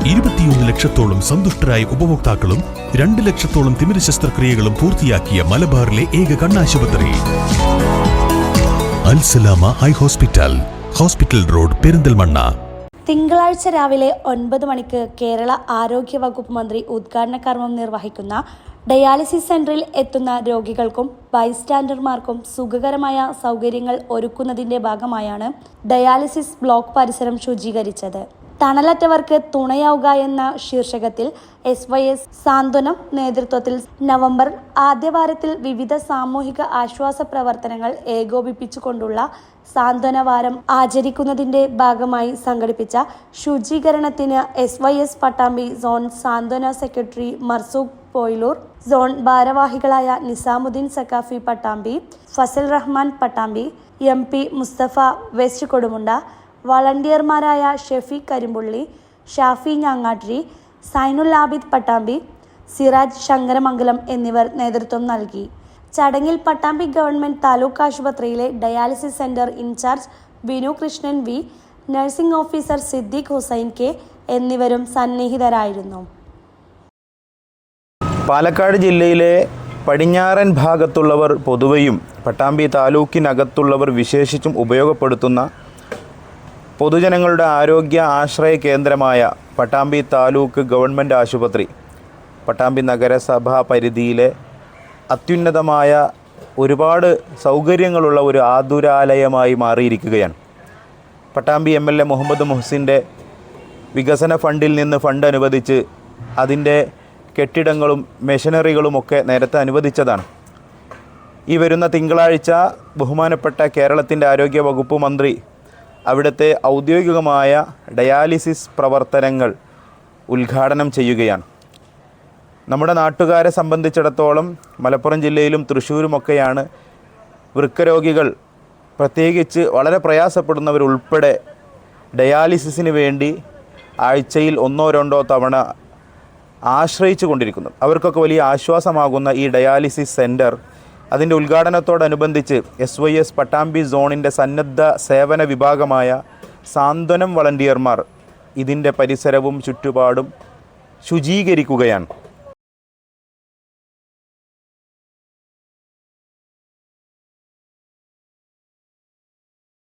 21 ലക്ഷത്തോളം സന്തുഷ്ടരായ ഉപഭോക്താക്കളും 2 ലക്ഷത്തോളം തിമിര ശസ്ത്രക്രിയകളും പൂർത്തിയാക്കിയ മലബാറിലെ ഏക കണ്ണാശുപത്രി Al Salama high hospital, hospital road, Perinthalmanna. തിങ്കളാഴ്ച രാവിലെ 9 മണിക്ക് കേരള ആരോഗ്യ വകുപ്പ് മന്ത്രി ഉദ്ഘാടന കർമ്മം നിർവഹിക്കുന്ന ഡയാലിസിസ് സെന്ററിൽ എത്തുന്ന രോഗികൾക്കും ബൈസ്റ്റാൻഡർമാർക്കും സുഖകരമായ സൗകര്യങ്ങൾ ഒരുക്കുന്നതിന്റെ ഭാഗമായാണ് ഡയാലിസിസ് ബ്ലോക്ക് പരിസരം ശുചീകരിച്ചത്. തണലറ്റവർക്ക് തുണയാവുക എന്ന ശീർഷകത്തിൽ SYS സാന്ത്വനം നേതൃത്വത്തിൽ നവംബർ ആദ്യവാരത്തിൽ വിവിധ സാമൂഹിക ആശ്വാസ പ്രവർത്തനങ്ങൾ ഏകോപിപ്പിച്ചുകൊണ്ടുള്ള സാന്ത്വന വാരം ആചരിക്കുന്നതിന്റെ ഭാഗമായി സംഘടിപ്പിച്ച ശുചീകരണത്തിന് SYS Pattambi zone Santhwana secretary Marsook Poyilur, zone ഭാരവാഹികളായ നിസാമുദ്ദീൻ സക്കാഫി പട്ടാമ്പി, ഫസൽ റഹ്മാൻ പട്ടാമ്പി, MP മുസ്തഫ വെസ്റ്റ് കൊടുമുണ്ട, വളണ്ടിയർമാരായ ഷെഫീഖ് കരിമ്പുള്ളി, ഷാഫി ഞാങ്ങാട്ടിരി, സൈനുൽ ആബിദ് പട്ടാമ്പി, സിറാജ് ശങ്കരമംഗലം എന്നിവർ നേതൃത്വം നൽകി. ചടങ്ങിൽ പട്ടാമ്പി ഗവൺമെന്റ് താലൂക്ക് ആശുപത്രിയിലെ dialysis centre incharge Binu Krishnan V, nursing officer Siddique Hussain K എന്നിവരും സന്നിഹിതരായിരുന്നു. പാലക്കാട് ജില്ലയിലെ പടിഞ്ഞാറൻ ഭാഗത്തുള്ളവർ പൊതുവെയും പട്ടാമ്പി താലൂക്കിനകത്തുള്ളവർ വിശേഷിച്ചും ഉപയോഗപ്പെടുത്തുന്ന പൊതുജനങ്ങളുടെ ആരോഗ്യ ആശ്രയ കേന്ദ്രമായ പട്ടാമ്പി താലൂക്ക് ഗവൺമെൻറ് ആശുപത്രി പട്ടാമ്പി നഗരസഭാ പരിധിയിലെ അത്യുന്നതമായ ഒരുപാട് സൗകര്യങ്ങളുള്ള ഒരു ആതുരാലയമായി മാറിയിരിക്കുകയാണ്. പട്ടാമ്പി MLA മുഹമ്മദ് മുഹ്സിൻ്റെ വികസന ഫണ്ടിൽ നിന്ന് ഫണ്ട് അനുവദിച്ച് അതിൻ്റെ കെട്ടിടങ്ങളും മെഷീനറികളുമൊക്കെ നേരത്തെ അനുവദിച്ചതാണ്. ഈ വരുന്ന തിങ്കളാഴ്ച ബഹുമാനപ്പെട്ട കേരളത്തിൻ്റെ ആരോഗ്യ വകുപ്പ് മന്ത്രി അവിടുത്തെ ഔദ്യോഗികമായ ഡയാലിസിസ് പ്രവർത്തനങ്ങൾ ഉദ്ഘാടനം ചെയ്യുകയാണ്. നമ്മുടെ നാട്ടുകാരെ സംബന്ധിച്ചിടത്തോളം മലപ്പുറം ജില്ലയിലും തൃശ്ശൂരുമൊക്കെയാണ് വൃക്കരോഗികൾ, പ്രത്യേകിച്ച് വളരെ പ്രയാസപ്പെടുന്നവരുൾപ്പെടെ ഡയാലിസിസിന് വേണ്ടി ആഴ്ചയിൽ 1-2 തവണ ആശ്രയിച്ചു കൊണ്ടിരിക്കുന്നത്. അവർക്കൊക്കെ വലിയ ആശ്വാസമാകുന്ന ഈ ഡയാലിസിസ് സെൻറ്റർ അതിൻ്റെ ഉദ്ഘാടനത്തോടനുബന്ധിച്ച് SYS പട്ടാമ്പി സോണിൻ്റെ സന്നദ്ധ സേവന വിഭാഗമായ സാന്ത്വനം വളണ്ടിയർമാർ ഇതിൻ്റെ പരിസരവും ചുറ്റുപാടും ശുചീകരിക്കുകയാണ്.